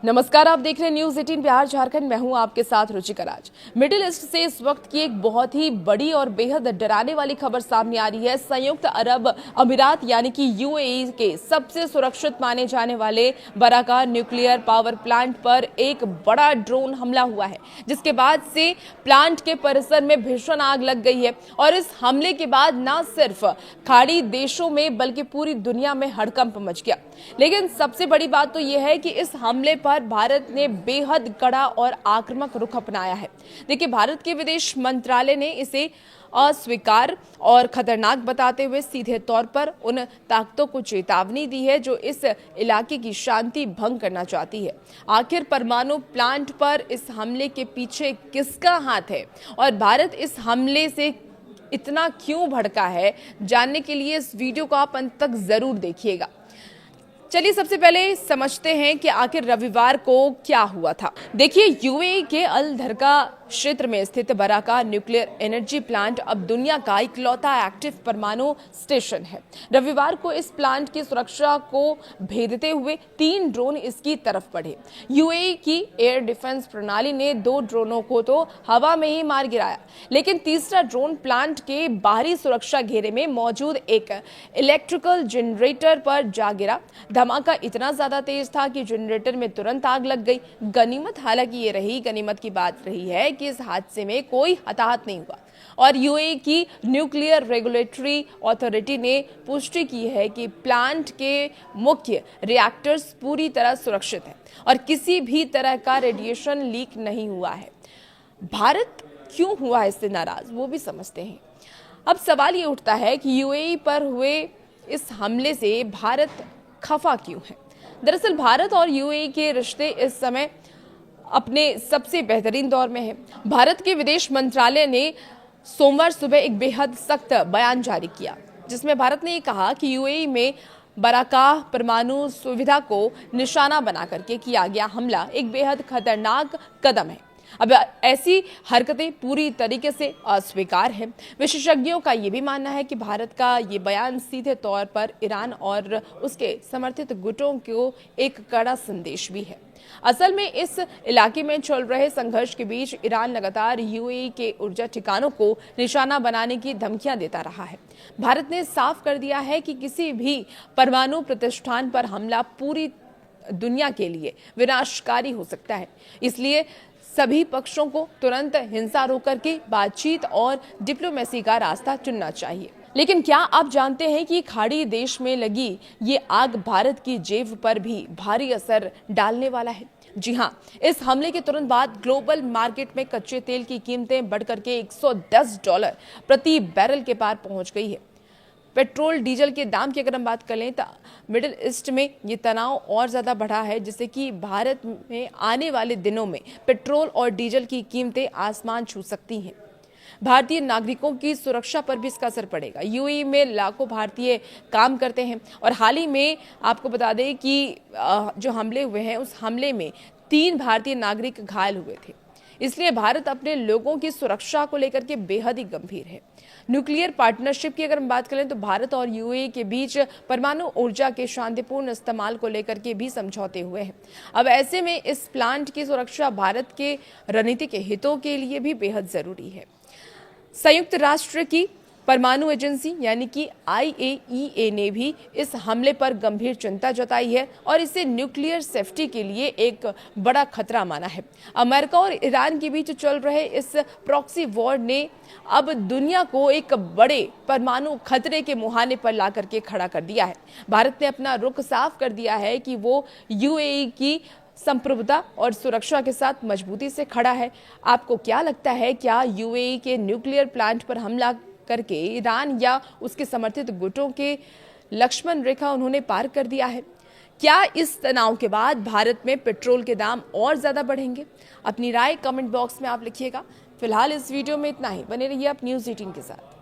नमस्कार, आप देख रहे हैं न्यूज 18 बिहार झारखंड। मैं हूं आपके साथ रुचिका राज। मिडिल ईस्ट से इस वक्त की एक बहुत ही बड़ी और बेहद डराने वाली खबर सामने आ रही है। संयुक्त अरब अमीरात यानी कि यूएई के सबसे सुरक्षित माने जाने वाले बराका न्यूक्लियर पावर प्लांट पर एक बड़ा ड्रोन हमला हुआ है, जिसके बाद से प्लांट के परिसर में भीषण आग लग गई है। और इस हमले के बाद न सिर्फ खाड़ी देशों में बल्कि पूरी दुनिया में हड़कंप मच गया। लेकिन सबसे बड़ी बात तो यह है कि इस हमले पर भारत ने बेहद कड़ा और आक्रामक रुख अपनाया है। देखिए, भारत के विदेश मंत्रालय ने इसे अस्वीकार और खतरनाक बताते हुए सीधे तौर पर उन ताकतों को चेतावनी दी है जो इस इलाके की शांति भंग करना चाहती है। आखिर परमाणु प्लांट पर इस हमले के पीछे किसका हाथ है और भारत इस हमले से इतना क्यों भड़का है, जानने के लिए इस वीडियो को आप अंत तक जरूर देखिएगा। चलिए सबसे पहले समझते हैं कि आखिर रविवार को क्या हुआ था। देखिए, यूएई के अल धरका क्षेत्र में स्थित बराका न्यूक्लियर एनर्जी प्लांट अब दुनिया का इकलौता एक्टिव परमाणु स्टेशन है। रविवार को इस प्लांट की सुरक्षा को भेदते हुए 3 ड्रोन इसकी तरफ बढ़े। यूएई की एयर डिफेंस प्रणाली ने 2 ड्रोनों को तो हवा में ही मार गिराया, लेकिन तीसरा ड्रोन प्लांट के बाहरी सुरक्षा घेरे में मौजूद एक इलेक्ट्रिकल जनरेटर पर जा गिरा। धमाका इतना ज्यादा तेज था कि जनरेटर में तुरंत आग लग गई। गनीमत की बात रही है कि इस हादसे में कोई हताहत नहीं हुआ और यूएई की न्यूक्लियर रेगुलेटरी अथॉरिटी ने पुष्टि की है कि प्लांट के मुख्य रिएक्टर्स पूरी तरह सुरक्षित हैं और किसी भी तरह का रेडिएशन लीक नहीं हुआ है। भारत क्यों हुआ इससे नाराज, वो भी समझते हैं। अब सवाल ये उठता है कि यूएई पर हुए इस हमले से भारत खफा क्यों है। दरअसल भारत और यूएई के रिश्ते इस समय अपने सबसे बेहतरीन दौर में है। भारत के विदेश मंत्रालय ने सोमवार सुबह एक बेहद सख्त बयान जारी किया, जिसमें भारत ने कहा कि यूएई में बराका परमाणु सुविधा को निशाना बना करके किया गया हमला एक बेहद खतरनाक कदम है। अब ऐसी हरकतें पूरी तरीके से अस्वीकार है। विशेषज्ञों का यह भी मानना है कि भारत का ये बयान सीधे तौर पर ईरान और उसके समर्थित गुटों को एक कड़ा संदेश भी है। असल में इस इलाके में चल रहे संघर्ष के बीच ईरान लगातार यूएई के ऊर्जा ठिकानों को निशाना बनाने की धमकियां देता रहा है। भारत ने साफ कर दिया है कि किसी भी परमाणु प्रतिष्ठान पर हमला पूरी दुनिया के लिए विनाशकारी हो सकता है। इसलिए सभी पक्षों को तुरंत हिंसा रोक करके बातचीत और डिप्लोमेसी का रास्ता चुनना चाहिए। लेकिन क्या आप जानते हैं कि खाड़ी देश में लगी ये आग भारत की जेब पर भी भारी असर डालने वाला है। जी हां, इस हमले के तुरंत बाद ग्लोबल मार्केट में कच्चे तेल की कीमतें बढ़कर के $110 प्रति बैरल के पार पहुंच गई है। पेट्रोल डीजल के दाम की अगर हम बात करें तो मिडिल ईस्ट में ये तनाव और ज़्यादा बढ़ा है, जिससे कि भारत में आने वाले दिनों में पेट्रोल और डीजल की कीमतें आसमान छू सकती हैं। भारतीय नागरिकों की सुरक्षा पर भी इसका असर पड़ेगा। यूएई में लाखों भारतीय काम करते हैं और हाल ही में आपको बता दें कि जो हमले हुए हैं उस हमले में 3 भारतीय नागरिक घायल हुए थे। इसलिए भारत अपने लोगों की सुरक्षा को लेकर के बेहद ही गंभीर है। न्यूक्लियर पार्टनरशिप की अगर हम बात करें तो भारत और यूएई के बीच परमाणु ऊर्जा के शांतिपूर्ण इस्तेमाल को लेकर के भी समझौते हुए हैं। अब ऐसे में इस प्लांट की सुरक्षा भारत के रणनीतिक हितों के लिए भी बेहद जरूरी है। संयुक्त राष्ट्र की परमाणु एजेंसी यानी कि IAEA ने भी इस हमले पर गंभीर चिंता जताई है और इसे न्यूक्लियर सेफ्टी के लिए एक बड़ा खतरा माना है। अमेरिका और ईरान के बीच चल रहे इस प्रॉक्सी वॉर ने अब दुनिया को एक बड़े परमाणु खतरे के मुहाने पर ला करके खड़ा कर दिया है। भारत ने अपना रुख साफ कर दिया है कि वो यूएई की संप्रभुता और सुरक्षा के साथ मजबूती से खड़ा है। आपको क्या लगता है, क्या यूएई के न्यूक्लियर प्लांट पर हमला करके ईरान या उसके समर्थित गुटों के लक्ष्मण रेखा उन्होंने पार कर दिया है? क्या इस तनाव के बाद भारत में पेट्रोल के दाम और ज्यादा बढ़ेंगे? अपनी राय कमेंट बॉक्स में आप लिखिएगा। फिलहाल इस वीडियो में इतना ही। बने रहिए आप न्यूज़ 18 के साथ।